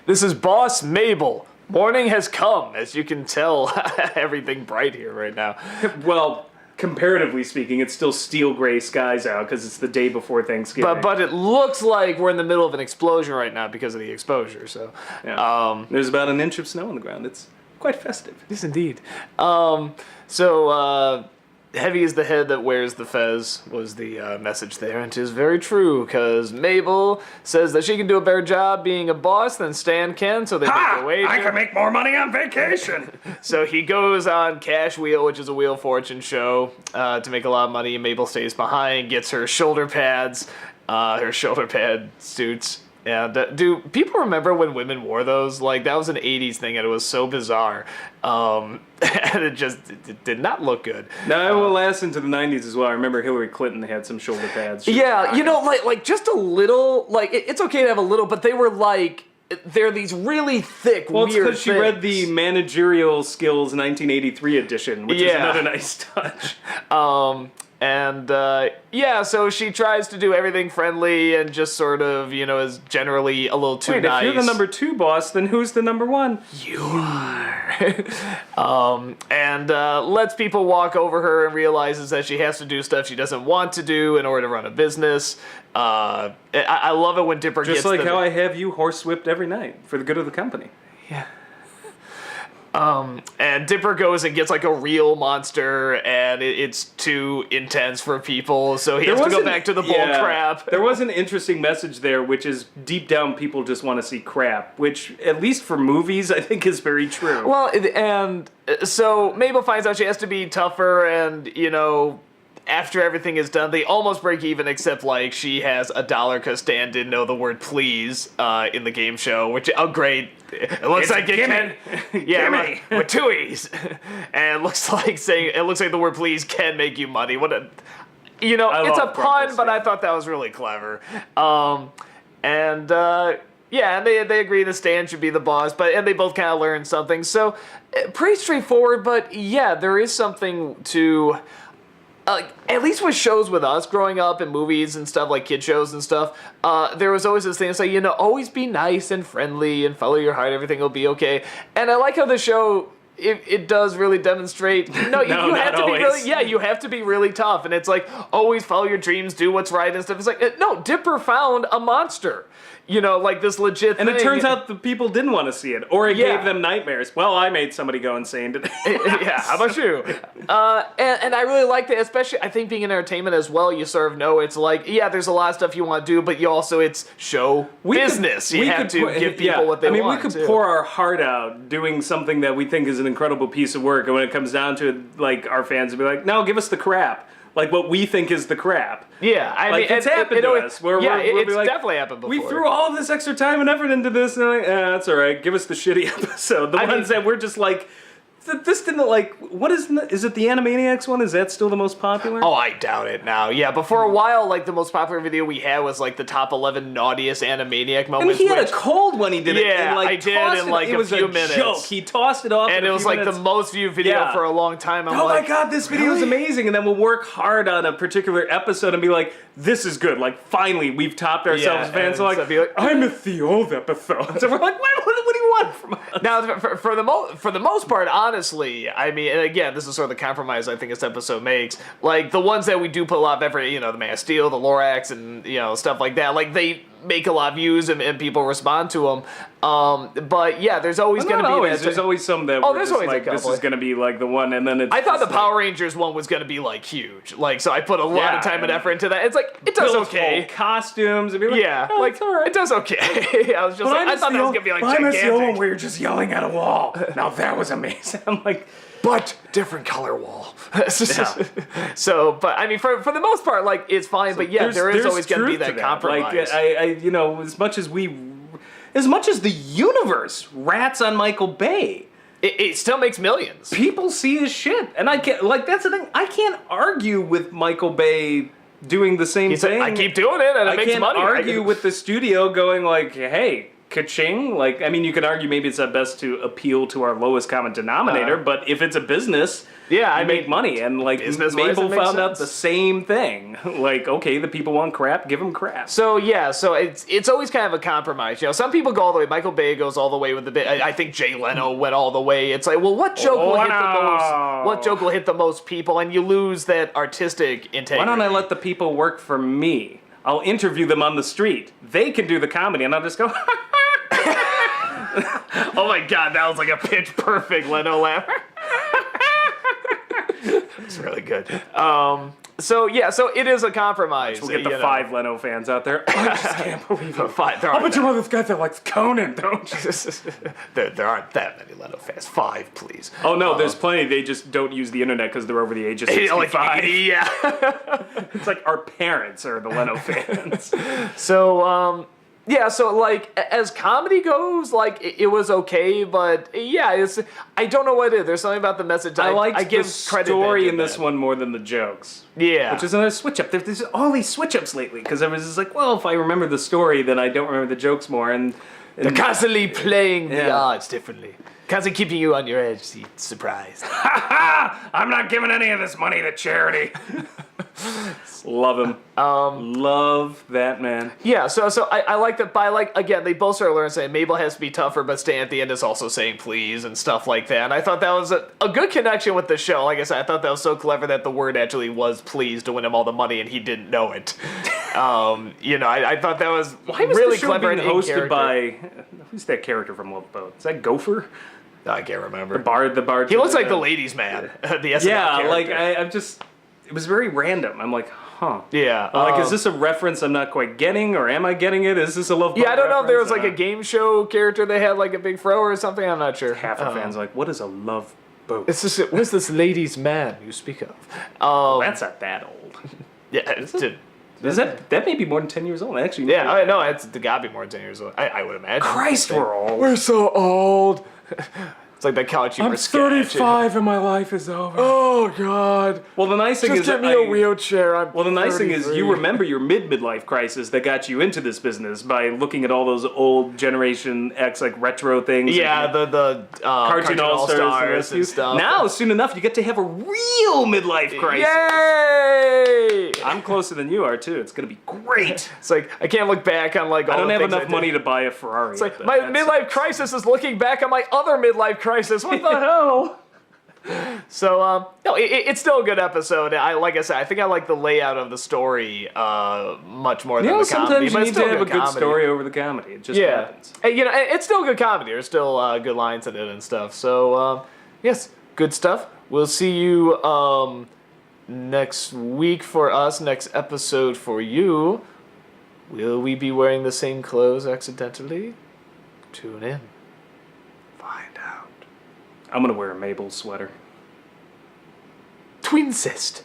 This is Boss Mabel. Morning has come, as you can tell. Everything bright here right now. Well, comparatively speaking, it's still steel gray skies out because it's the day before Thanksgiving. But it looks like we're in the middle of an explosion right now because of the exposure. So yeah. There's about an inch of snow on the ground. It's quite festive. Yes, indeed. Heavy is the head that wears the fez was the message there, and it is very true, because Mabel says that she can do a better job being a boss than Stan can, so they make a wager. I can make more money on vacation! So he goes on Cash Wheel, which is a Wheel of Fortune show, to make a lot of money, and Mabel stays behind, gets her shoulder pads, her shoulder pad suits. And do people remember when women wore those? Like, that was an 80s thing, and it was so bizarre. And it did not look good. No, it will last into the 90s as well. I remember Hillary Clinton had some shoulder pads. Yeah, like just a little. Like, it's okay to have a little, but they were like, they're these really thick, weird things. Well, it's because she read the Managerial Skills 1983 edition, which is another nice touch. So she tries to do everything friendly and just sort of, is generally a little too nice. If you're the number 2 boss, then who's the number 1? You are. Lets people walk over her and realizes that she has to do stuff she doesn't want to do in order to run a business. I love it when Dipper gets... Just like how I have you horsewhipped every night for the good of the company. Yeah. And Dipper goes and gets like a real monster, and it's too intense for people, so he has to go back to the bull crap. There was an interesting message there, which is deep down people just want to see crap, which, at least for movies, I think is very true. Well, and so Mabel finds out she has to be tougher, and, after everything is done, they almost break even, except, like, she has $1 because Stan didn't know the word please in the game show, which, great. It looks like it can. Yeah, with 2 E's. And it looks like the word please can make you money. What a... it's a pun, but I thought that was really clever. And they agree that Stan should be the boss, and they both kind of learn something. So, pretty straightforward, but yeah, there is something to... at least with shows with us growing up and movies and stuff, like kid shows and stuff, there was always this thing that's like, always be nice and friendly and follow your heart, everything will be okay. And I like how the show, it does really demonstrate, you have to be really, you have to be really tough. And it's like, always follow your dreams, do what's right and stuff. It's like, no, Dipper found a monster. Like this legit thing. And it turns out the people didn't want to see it, or it gave them nightmares. Well, I made somebody go insane today. Yeah, how about you? And I really liked it, especially, I think being in entertainment as well, you sort of know it's like, there's a lot of stuff you want to do, but you also, it's show business. You have to give people what they want. We could pour our heart out doing something that we think is an incredible piece of work, and when it comes down to it, like, our fans would be like, no, give us the crap. Like, what we think is the crap. Yeah, I mean, it's happened to us. It's definitely happened before. We threw all this extra time and effort into this, and they're like, that's all right. Give us the shitty episode. The ones that we're just like, this didn't, like, what is it the Animaniacs one? Is that still the most popular? Oh, I doubt it now. Yeah, but for a while, like, the most popular video we had was, like, the top 11 naughtiest Animaniac moments. And he had a cold when he did it. Yeah, and, like, I did in, like, a few minutes. Joke. He tossed it off and it was, like, the most viewed video for a long time. I'm my God, this video is amazing. And then we'll work hard on a particular episode and be like, this is good. Like, finally, we've topped ourselves. Fans are like, I'm at the old episode. So we're like, what do you want from us? Now, for the most part, honestly, I mean, and again, this is sort of the compromise I think this episode makes. Like, the ones that we do put a lot of effort, the Man of Steel, the Lorax, and, stuff like that, like, they make a lot of views and people respond to them. But, yeah, there's always going to be... There's always some that there's always like, this is going to be, like, the one, and then it's... I thought the Power Rangers one was going to be, like, huge. Like, so I put a lot of time and effort into that. It's like, it does okay. Costumes, and be like, like, it's all right. It does okay. I was just like, I thought that was going to be, like, gigantic. The one where you're just yelling at a wall. Now, that was amazing. I'm like... But different color wall. So, but I mean, for the most part, like, it's fine. So but yeah, there is always going to be that compromise. Like, as much as the universe rats on Michael Bay, it still makes millions. People see his shit, and I can't. Like, that's the thing. I can't argue with Michael Bay doing the same thing. I keep doing it, and it makes money. I can't argue with the studio going like, hey, ka-ching. Like, I mean, you could argue maybe it's at best to appeal to our lowest common denominator, but if it's a business, I you make money. And, like, Mabel found out the same thing. Like, okay, the people want crap, give them crap. So, it's always kind of a compromise. You know, some people go all the way. Michael Bay goes all the way with the bit. I think Jay Leno went all the way. It's like, well, what joke will hit the most? What joke will hit the most people? And you lose that artistic integrity. Why don't I let the people work for me? I'll interview them on the street. They can do the comedy, and I'll just go, oh my god, that was like a pitch perfect Leno laugh. It's really good. So it is a compromise. We'll get the 5 Leno fans out there. I just can't believe it. How about you this guy that likes Conan, don't you? there aren't that many Leno fans. 5, please. Oh no, there's plenty. They just don't use the internet because they're over the age of 65. Yeah. It's like our parents are the Leno fans. So, so like as comedy goes, like it was okay, but I don't know what it is. There's something about the message. I liked I give the credit story in this one more than the jokes. Yeah, which is another switch up. There's all these switch ups lately because I was just like, well, if I remember the story, then I don't remember the jokes more, and they're constantly playing the odds differently. Constantly keeping you on your edge, surprised. I'm not giving any of this money to charity. Love him. Love that man. Yeah, so I like that. By again, they both started learning saying Mabel has to be tougher, but Stan at the end is also saying please and stuff like that. And I thought that was a good connection with the show. Like I said, I thought that was so clever that the word actually was please to win him all the money, and he didn't know it. I thought that was really clever and hosted by who's that character from Love Boat? Is that Gopher? I can't remember. The bard. He looks like the ladies' man. The SNL character. Like I'm just. It was very random. I'm like, huh. Yeah. Is this a reference I'm not quite getting, or am I getting it? Is this a Love Boat? Yeah, I don't know if there was like a game show character they had like a big fro or something. I'm not sure. Half the fans are like, what is a Love Boat? It's just what's this ladies' man you speak of? That's not that old. Yeah, it's that may be more than 10 years old, actually. Yeah, I know it's gotta be more than 10 years old. I would imagine. Christ, we're old. We're so old. It's like that couch you were sketching. 35 and my life is over. Oh God. Well, the nice thing is get me a wheelchair. The nice thing is you remember your midlife crisis that got you into this business by looking at all those old Generation X like retro things. Yeah, the Cartoon All-Stars and stuff. Now, soon enough, you get to have a real midlife crisis. Yay! I'm closer than you are too. It's gonna be great. It's like I can't look back on like all I don't the have things enough money to buy a Ferrari. It's like my midlife crisis is looking back on my other midlife crisis. What the hell? So it's still a good episode. Like I said, I think I like the layout of the story much more than the comedy. Sometimes you need to have a good story over the comedy. It just happens. And, it's still good comedy. There's still good lines in it and stuff. So yes, good stuff. We'll see you next week for us. Next episode for you. Will we be wearing the same clothes accidentally? Tune in. Find out. I'm gonna wear a Mabel sweater. Twincest.